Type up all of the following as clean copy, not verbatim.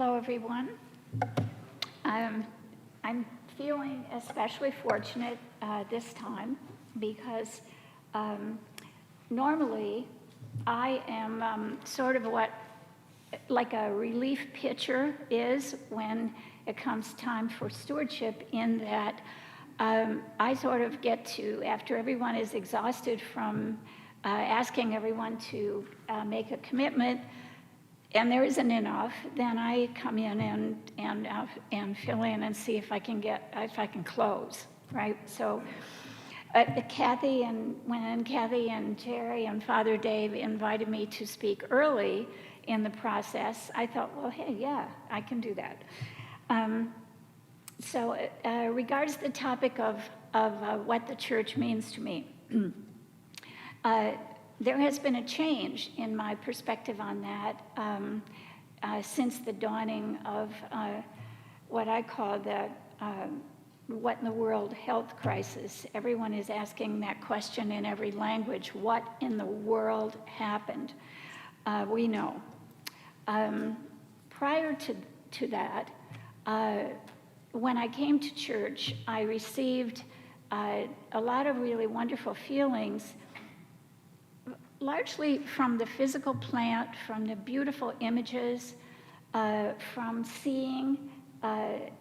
Hello, everyone. I'm feeling especially fortunate this time because normally I am sort of what like a relief pitcher is when it comes time for stewardship, in that I sort of get to, after everyone is exhausted from asking everyone to make a commitment, and there isn't enough, then I come in and fill in and see if I can close, right? So Kathy and Jerry and Father Dave invited me to speak early in the process, I thought, well, hey, yeah, I can do that. So regards the topic of what the church means to me, there has been a change in my perspective on that since the dawning of what I call the what in the world health crisis. Everyone is asking that question in every language. What in the world happened? We know. Prior to that, when I came to church, I received a lot of really wonderful feelings, largely from the physical plant, from the beautiful images, from seeing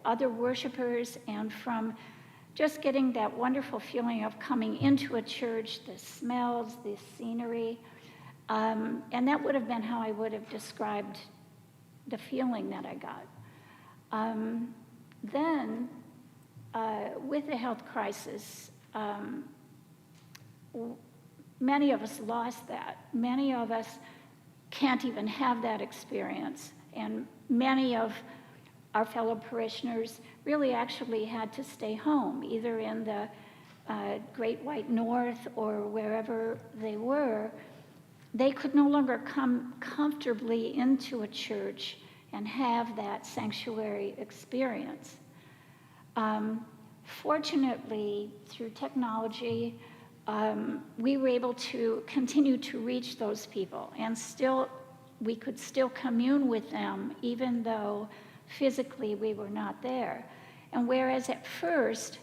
other worshipers, and from just getting that wonderful feeling of coming into a church, the smells, the scenery. And that would have been how I would have described the feeling that I got. Then, with the health crisis, many of us lost that. Many of us can't even have that experience. And many of our fellow parishioners really actually had to stay home, either in the Great White North or wherever they were. They could no longer come comfortably into a church and have that sanctuary experience. Fortunately, through technology, we were able to continue to reach those people, and we could still commune with them even though physically we were not there. And whereas at first,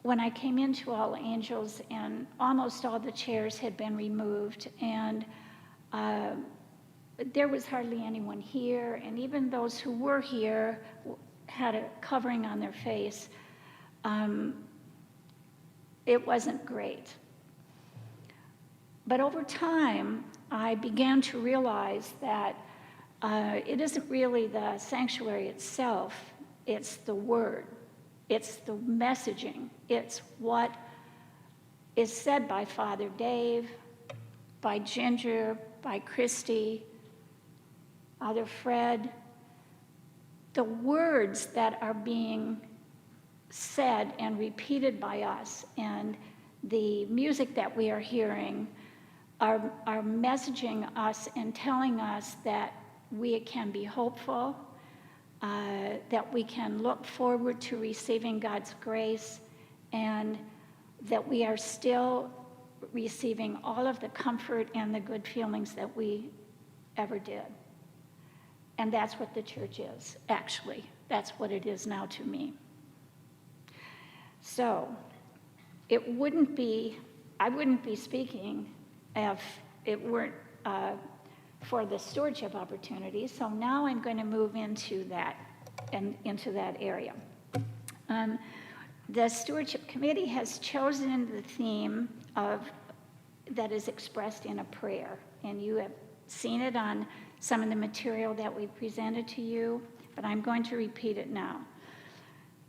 when I came into All Angels and almost all the chairs had been removed, and there was hardly anyone here, and even those who were here had a covering on their face, it wasn't great. But over time, I began to realize that it isn't really the sanctuary itself, it's the word, it's the messaging, it's what is said by Father Dave, by Ginger, by Christy, Father Fred. The words that are being said and repeated by us, and the music that we are hearing are messaging us and telling us that we can be hopeful, that we can look forward to receiving God's grace, and that we are still receiving all of the comfort and the good feelings that we ever did. And that's what the church is, actually. That's what it is now to me. So, I wouldn't be speaking if it weren't for the stewardship opportunity. So now I'm going to move into that area. The Stewardship Committee has chosen the theme that is expressed in a prayer, and you have seen it on some of the material that we presented to you, but I'm going to repeat it now.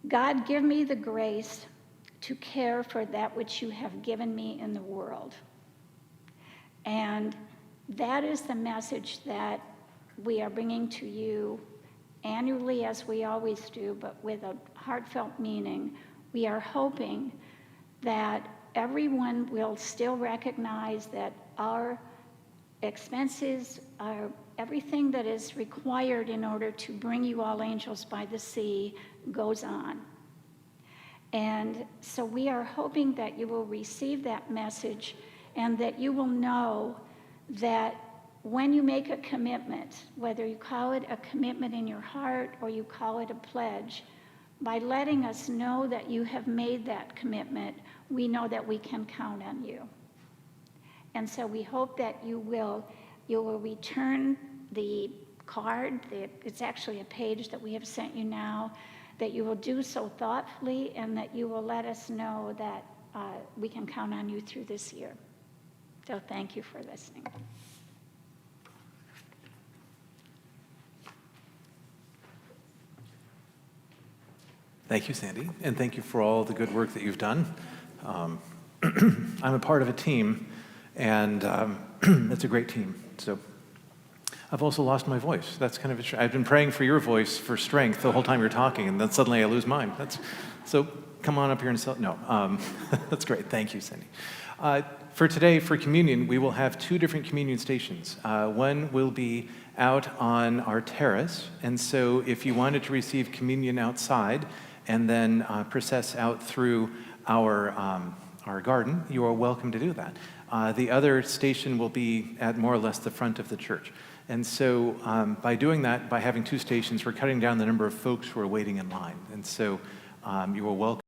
God, give me the grace to care for that which you have given me in the world. And that is the message that we are bringing to you annually, as we always do, but with a heartfelt meaning. We are hoping that everyone will still recognize that our expenses are everything that is required in order to bring you All Angels by the Sea goes on. And so we are hoping that you will receive that message, and that you will know that when you make a commitment, whether you call it a commitment in your heart or you call it a pledge, by letting us know that you have made that commitment, we know that we can count on you. And so we hope that you will return the card. It's actually a page that we have sent you now, that you will do so thoughtfully and that you will let us know that we can count on you through this year. So thank you for listening. Thank you, Sandy, and thank you for all the good work that you've done. I'm a part of a team, and it's a great team. So I've also lost my voice. That's kind of I've been praying for your voice for strength the whole time you're talking, and then suddenly I lose mine. So come on up here and that's great. Thank you, Sandy. For today, for communion, we will have 2 different communion stations. One will be out on our terrace, and so if you wanted to receive communion outside and then process out through our garden, you are welcome to do that. The other station will be at more or less the front of the church. And so by doing that, by having 2 stations, we're cutting down the number of folks who are waiting in line. And so you are welcome.